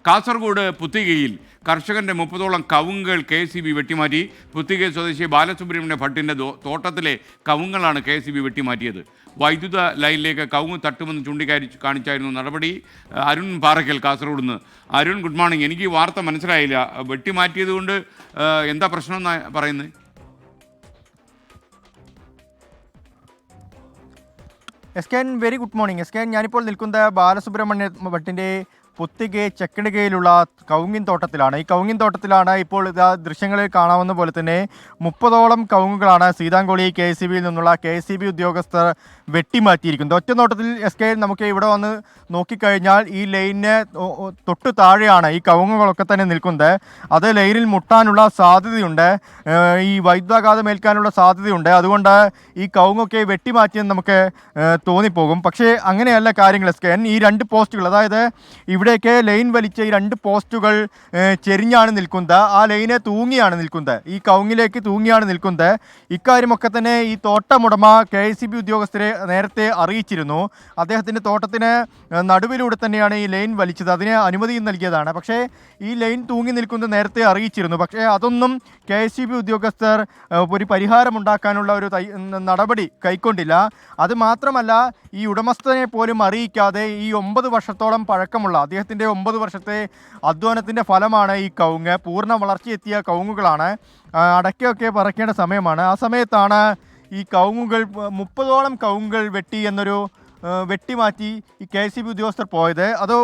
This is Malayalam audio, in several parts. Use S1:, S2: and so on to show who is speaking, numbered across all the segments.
S1: കാസർഗോഡ് പുത്തികയിൽ കർഷകന്റെ 30ഓളം കവുങ്ങുകൾ KCB വെട്ടിമാറ്റി. പുത്തിക സ്വദേശി ബാലസുബ്രഹ്മണ്യ ഭട്ടിൻ്റെ തോട്ടത്തിലെ കവുങ്ങുകളാണ് KCB വെട്ടിമാറ്റിയത്. വൈദ്യുത ലൈനിലേക്ക് കവുങ്ങ് തട്ടുമെന്ന് കാണിച്ചായിരുന്നു നടപടി. അരുൺ പാറയ്ക്കൽ കാസർഗോഡ് നിന്ന്. Arun, good morning. എനിക്ക് ഈ വാർത്ത മനസ്സിലായില്ല. വെട്ടിമാറ്റിയത് കൊണ്ട് എന്താ പ്രശ്നം എന്നാണ് പറയുന്നത്?
S2: വെരി ഗുഡ് മോർണിംഗ് ഞാനിപ്പോൾ നിൽക്കുന്നത് ബാലസുബ്രഹ്മണ്യ ഭട്ടിൻ്റെ പുത്തിക ചെക്കടുകയിലുള്ള കവുങ്ങിൻ തോട്ടത്തിലാണ്. ഈ കവുങ്ങിൻ തോട്ടത്തിലാണ് ഇപ്പോൾ ദൃശ്യങ്ങളിൽ കാണാവുന്ന പോലെ തന്നെ 30ഓളം കവുങ്ങുകളാണ് സീതാങ്കോളി KCBയിൽ നിന്നുള്ള KCB ഉദ്യോഗസ്ഥർ വെട്ടിമാറ്റിയിരിക്കുന്നത്. ഒറ്റ നോട്ടത്തിൽ നമുക്ക് ഇവിടെ വന്ന് നോക്കിക്കഴിഞ്ഞാൽ ഈ ലൈനിന് തൊട്ട് താഴെയാണ് ഈ കവുങ്ങുകളൊക്കെ തന്നെ നിൽക്കുന്നത്. അത് ലൈനിൽ മുട്ടാനുള്ള സാധ്യതയുണ്ട്, ഈ വൈദ്യുതാഘാതം ഏൽക്കാനുള്ള സാധ്യതയുണ്ട്. അതുകൊണ്ട് ഈ കവുങ്ങൊക്കെ വെട്ടിമാറ്റിയെന്ന് നമുക്ക് തോന്നിപ്പോകും. പക്ഷേ അങ്ങനെയല്ല കാര്യങ്ങൾ. ഈ രണ്ട് പോസ്റ്റുകൾ, അതായത് ഇവിടെയൊക്കെ ലൈൻ വലിച്ച ഈ രണ്ട് പോസ്റ്റുകൾ ചെരിഞ്ഞാണ് നിൽക്കുന്നത്. ആ ലൈനെ തൂങ്ങിയാണ് നിൽക്കുന്നത്, ഈ കവുങ്ങിലേക്ക് തൂങ്ങിയാണ് നിൽക്കുന്നത്. ഇക്കാര്യമൊക്കെ തന്നെ ഈ തോട്ടമുടമ KCB ഉദ്യോഗസ്ഥരെ നേരത്തെ അറിയിച്ചിരുന്നു. അദ്ദേഹത്തിൻ്റെ തോട്ടത്തിന് നടുവിലൂടെ തന്നെയാണ് ഈ ലൈൻ വലിച്ചത്, അതിന് അനുമതിയും നൽകിയതാണ്. പക്ഷേ ഈ ലൈൻ തൂങ്ങി നിൽക്കുന്നത് നേരത്തെ അറിയിച്ചിരുന്നു. പക്ഷേ അതൊന്നും KCB ഉദ്യോഗസ്ഥർ ഒരു പരിഹാരമുണ്ടാക്കാനുള്ള ഒരു നടപടി കൈക്കൊണ്ടില്ല. അത് മാത്രമല്ല, ഈ ഉടമസ്ഥനെ പോലും അറിയിക്കാതെ ഈ 9 വർഷത്തോളം പഴക്കമുള്ള അദ്ദേഹത്തിൻ്റെ 9 വർഷത്തെ അധ്വാനത്തിൻ്റെ ഫലമാണ് ഈ കവുങ്ങ്. പൂർണ്ണ വളർച്ചയെത്തിയ കവുങ്ങുകളാണ്. അടയ്ക്കൊക്കെ പറക്കേണ്ട സമയമാണ്. ആ സമയത്താണ് ഈ കവുങ്ങുകൾ 30ഓളം കവുങ്ങുകൾ വെട്ടിമാറ്റി ഈ KCB ഉദ്യോഗസ്ഥർ പോയത്. അതോ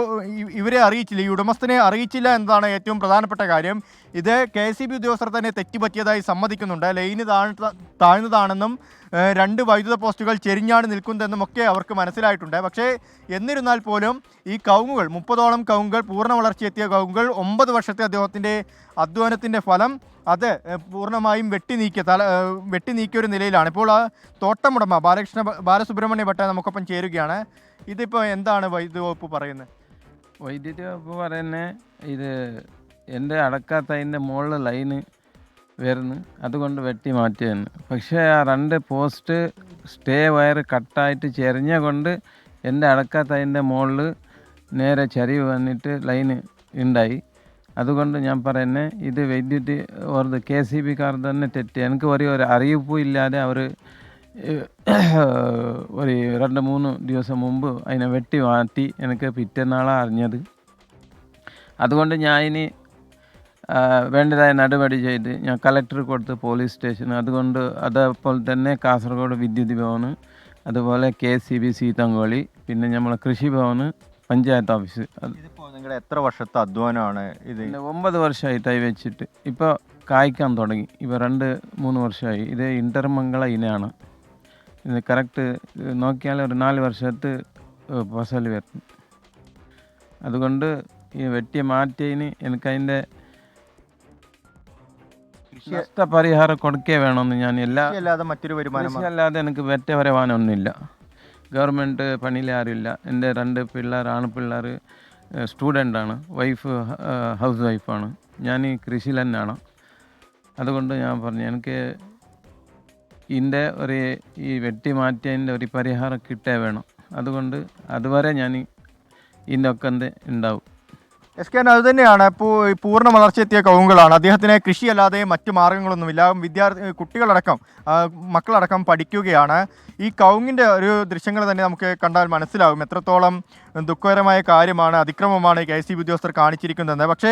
S2: ഇവരെ അറിയിച്ചില്ല, ഈ ഉടമസ്ഥനെ അറിയിച്ചില്ല എന്നതാണ് ഏറ്റവും പ്രധാനപ്പെട്ട കാര്യം. ഇത് KCB ഉദ്യോഗസ്ഥർ തന്നെ തെറ്റുപറ്റിയതായി സമ്മതിക്കുന്നുണ്ട്. ലൈന് താഴ്ന്നതാണെന്നും രണ്ട് വൈദ്യുത പോസ്റ്റുകൾ ചെരിഞ്ഞാണ് നിൽക്കുന്നതെന്നും ഒക്കെ അവർക്ക് മനസ്സിലായിട്ടുണ്ട്. പക്ഷേ എന്നിരുന്നാൽ പോലും ഈ കവുങ്ങുകൾ 30ഓളം കവുങ്ങുകൾ, പൂർണ്ണ വളർച്ചയെത്തിയ കവുങ്ങുകൾ, 9 വർഷത്തെ അദ്ദേഹത്തിൻ്റെ അധ്വാനത്തിൻ്റെ ഫലം, അത് പൂർണ്ണമായും വെട്ടിനീക്കിയ ഒരു നിലയിലാണ്. ഇപ്പോൾ ആ തോട്ടമുടമ ബാലസുബ്രഹ്മണ്യ ഭട്ട നമുക്കൊപ്പം ചേരുകയാണ്. ഇതിപ്പോൾ എന്താണ് വൈദ്യുതി വകുപ്പ് പറയുന്നത്?
S3: വൈദ്യുതി വകുപ്പ് പറയുന്നത് ഇത് എൻ്റെ അടക്കാത്തതിൻ്റെ മുകളിൽ ലൈന് വരുന്നു, അതുകൊണ്ട് വെട്ടി മാറ്റിയെന്ന്. പക്ഷേ ആ 2 പോസ്റ്റ് സ്റ്റേ വയർ കട്ടായിട്ട് ചെരിഞ്ഞ കൊണ്ട് എൻ്റെ അടക്കാത്തതിൻ്റെ മുകളിൽ നേരെ ചരിവ് വന്നിട്ട് ലൈന് ഉണ്ടായി. അതുകൊണ്ട് ഞാൻ പറയുന്നത് ഇത് വൈദ്യുതി ഓർത്ത് KCBക്കാർ തന്നെ തെറ്റ്. എനിക്ക് ഒരു അറിയിപ്പും ഇല്ലാതെ അവർ ഒരു 2-3 ദിവസം മുമ്പ് അതിനെ വെട്ടി മാറ്റി. എനിക്ക് പിറ്റേന്നാളാണ് അറിഞ്ഞത്. അതുകൊണ്ട് ഞാൻ ഇനി വേണ്ടതായ നടപടി ചെയ്ത് ഞാൻ കളക്ടർ കൊടുത്ത് പോലീസ് സ്റ്റേഷൻ, അതുകൊണ്ട് അതേപോലെ തന്നെ കാസർഗോഡ് വിദ്യുത് ഭവന്, അതുപോലെ KCB സീതാങ്കോളി, പിന്നെ നമ്മളെ കൃഷിഭവന്, പഞ്ചായത്ത് ഓഫീസ്.
S2: ഇതിപ്പോൾ നിങ്ങളുടെ എത്ര വർഷത്തെ അധ്വാനമാണ് ഇത്?
S3: 9 വർഷമായി തൈ വെച്ചിട്ട്. ഇപ്പോൾ കായ്ക്കാൻ തുടങ്ങി. ഇപ്പോൾ 2-3 വർഷമായി. ഇത് ഇന്റർമംഗള ഇനമാണ്. ഇത് കറക്റ്റ് നോക്കിയാൽ ഒരു 4 വർഷത്ത് ഫസൽ വരുന്നു. അതുകൊണ്ട് ഈ വെട്ടിയ മാറ്റിയതിന് എനിക്കതിൻ്റെ നഷ്ടപരിഹാരം കൊടുക്കേ വേണമെന്ന് ഞാൻ
S2: മറ്റൊരു വരുമാനം
S3: അല്ലാതെ എനിക്ക് വെറ്റ വരുമാനമൊന്നുമില്ല. ഗവൺമെൻറ് പണിയിൽ ആരുമില്ല. എൻ്റെ 2 പിള്ളേർ, ആൺപിള്ളേർ സ്റ്റുഡൻ്റാണ്, വൈഫ് ഹൗസ് വൈഫാണ്. ഞാൻ ഈ കൃഷിയിൽ തന്നെയാണ്. അതുകൊണ്ട് ഞാൻ പറഞ്ഞു എനിക്ക് ഇതിൻ്റെ ഈ വെട്ടി മാറ്റിയതിൻ്റെ ഒരു പരിഹാരം കിട്ടേ വേണം. അതുകൊണ്ട് അതുവരെ ഞാൻ ഇതിൻ്റെ ഒക്കെ ഉണ്ടാവും.
S2: അത് തന്നെയാണ്. ഇപ്പോൾ പൂർണ്ണ വളർച്ചയെത്തിയ കവുങ്ങുകളാണ്. അദ്ദേഹത്തിന് കൃഷിയല്ലാതെ മറ്റു മാർഗ്ഗങ്ങളൊന്നുമില്ല. കുട്ടികളടക്കം മക്കളടക്കം പഠിക്കുകയാണ്. ഈ കവുങ്ങിൻ്റെ ഒരു ദൃശ്യങ്ങൾ തന്നെ നമുക്ക് കണ്ടാൽ മനസ്സിലാകും എത്രത്തോളം ദുഃഖകരമായ കാര്യമാണ്, അതിക്രമമാണ് KCB ഉദ്യോഗസ്ഥർ കാണിച്ചിരിക്കുന്നത്. പക്ഷേ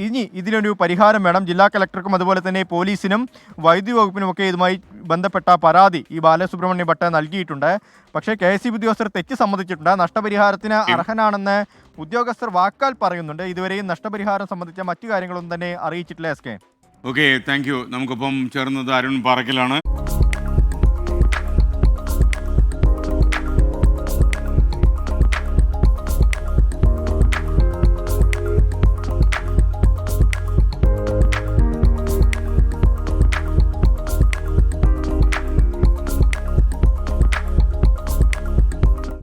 S2: ഇനി ഇതിനൊരു പരിഹാരം വേണം. ജില്ലാ കളക്ടർക്കും അതുപോലെ തന്നെ പോലീസിനും വൈദ്യുതി വകുപ്പിനുമൊക്കെ ഇതുമായി ബന്ധപ്പെട്ട പരാതി ഈ ബാലസുബ്രഹ്മണ്യ ഭട്ട നൽകിയിട്ടുണ്ട്. പക്ഷേ KCB ഉദ്യോഗസ്ഥർ തെറ്റ് സമ്മതിച്ചിട്ടുണ്ട്. നഷ്ടപരിഹാരത്തിന് അർഹനാണെന്ന് ഉദ്യോഗസ്ഥർ വാക്കാൽ പറയുന്നുണ്ട്. ഇതുവരെയും നഷ്ടപരിഹാരം സംബന്ധിച്ച മറ്റു കാര്യങ്ങളൊന്നും തന്നെ അറിയിച്ചിട്ടില്ല.
S1: Okay, thank you. നമുക്കിപ്പം ചേർന്നത് അരുൺ പാറയ്ക്കലാണ്.